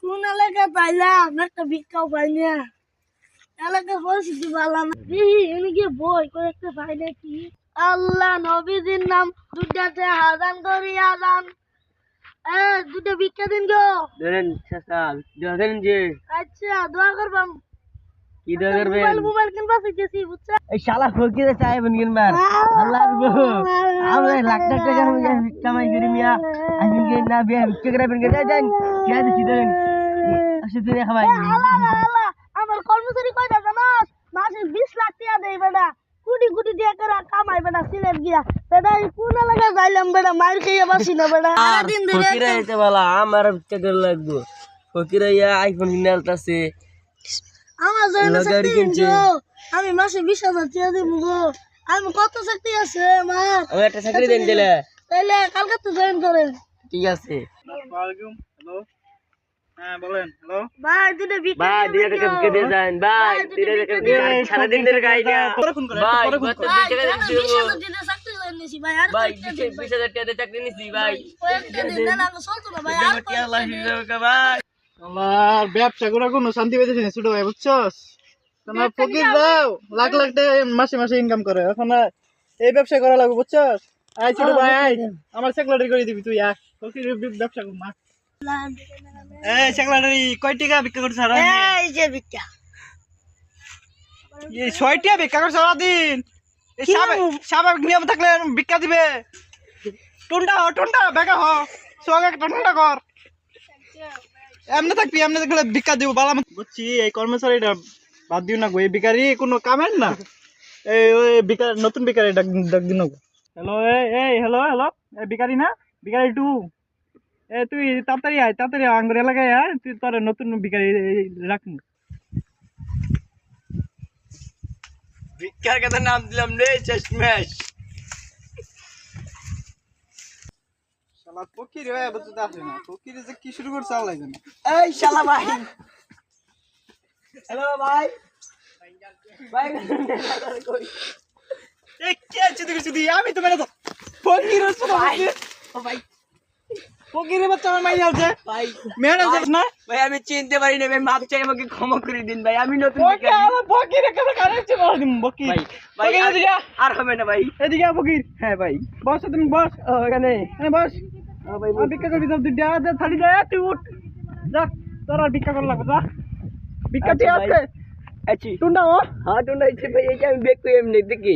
কোন এলাকায় পাইলাম একটা ভিক্ষাও পাইনি এলাকার পরিস্থিতি ভালো না এনে গিয়ে বই কয়েকটা পাই নাকি আল্লাহ নবীজির নাম দুটাতে হাজান করি আজান দুটো ভিক্ষা দিন গো ধরেন চাচা ধরেন যে আচ্ছা দোয়া করবাম কি দোয়া করবেন মোবাইল কিনবা শিখেছি বুঝছো এই শালা ফকিরে চাইবেন কিনবার আল্লাহর বউ আমরা লাখ লাখ টাকা কামাই করি মিয়া আমি কি না বিয়া বিক্রি করবেন কে দেন কি আছে দেন আসে দিনে খাবাই আল্লাহ আমার কর্মচারী কয়টা জানাস মাসে 20 লাখ টাকা দেই বেটা কোটি কোটি টাকা করে কামাই বেটা সিলেট গিয়া বেটা কোন এলাকায় যাইলাম বেটা মার খেয়ে বাসি না বেটা দিন ধরে ফকিরে এসে বলা আমার টাকা লাগবে ফকিরে আইফোন কিনে আলতাছে আমার জন্য চাকরি কিনছো আমি মাসে 20,000 টাকা দিব গো আমি কত চাকরি আছে আমার আমি একটা চাকরি দেন দিলে তাইলে কালকে তো জয়েন করেন ঠিক আছে আসসালামু আলাইকুম হ্যালো হ্যাঁ বলেন হ্যালো ভাই দুটো বিক্রি ভাই দুই টাকা বিকে দিয়ে যান ভাই 2 টাকা বিকে সারা দিন ধরে গাই না পরে ফোন করে ভাই পরে ফোন কত করে 2 টাকা দিও 20,000 দিনে চাকরি জয়েন নিছি ভাই আর ভাই 20,000 টাকা দিয়ে চাকরি নিছি ভাই কয়েকটা দিন না আমি চলতো না ভাই আর কি আল্লাহ হিসাবে ভাই আমার ব্যবসা করে কোনো শান্তি পাইতেছি না ছোট ভাই বুঝছস তোমার ফকির দাও লাখ লাখ টাকা মাসে মাসে ইনকাম করে এখন এই ব্যবসা করা লাগবে বুঝছস আয় ছোট ভাই আয় আমার সেক্রেটারি করে দিবি তুই আয় ফকির ব্যবসা কর না এই সেক্রেটারি কয় টাকা বিক্রি করছ সারা এই যে বিক্কা এই 6 টাকা বিক্রি করছ সারা দিন এই স্বাভাবিক নিয়ম থাকলে বিক্রি দিবে টুন্ডা বেকা হ সোগা টুন্ডা কর এমনি থাকবি এমনি থাকলে বিক্রি দিব বালা বুঝছি এই কর্মচারীটা বাদ দিও না গো এই বিকারি কোনো কামের না এই ওই বিকার নতুন বিকারি ডাক দিন হ্যালো এই হ্যালো এই বিকারি না বিকারি টু তুই তাড়াতাড়ি আঙ্গুর এলাকায় আয় তুই তোর নতুন বিকারি রাখবো ভিক্ষার কথা নাম দিলাম রে চশমেশ শালা ফকির হয়ে বুঝতে আসে না ফকির যে কি শুরু করছে আল্লাহ জানে এই শালা ভাই হ্যালো ভাই ভাই কই এই কে চুদি আমি তো মেরে তো ফকির হচ্ছে ভাই ও ভাই ফকিরের বাচ্চা আমার মাইনে আছে ভাই মেরে যাস না ভাই আমি চিনতে পারি না ভাই মাপ চাই আমাকে ক্ষমা করে দিন ভাই আমি নতুন ফকির আমার ফকির কেন কারেছে বল দিম ফকির ভাই ভাই ফকির এদিকে আর হবে না ভাই এদিকে ফকির হ্যাঁ ভাই বস তুমি বস ওখানে বস ভাই ভিক্ষা করবি তুই দে থালি দে তুই উঠ যা তোর আর ভিক্ষা করা লাগবে যা ভিক্ষা দিয়ে আছে আছি টুন্ডা ও হ্যাঁ টুন্ডা ভাই এই যে আমি বেক করে এমনি দেখি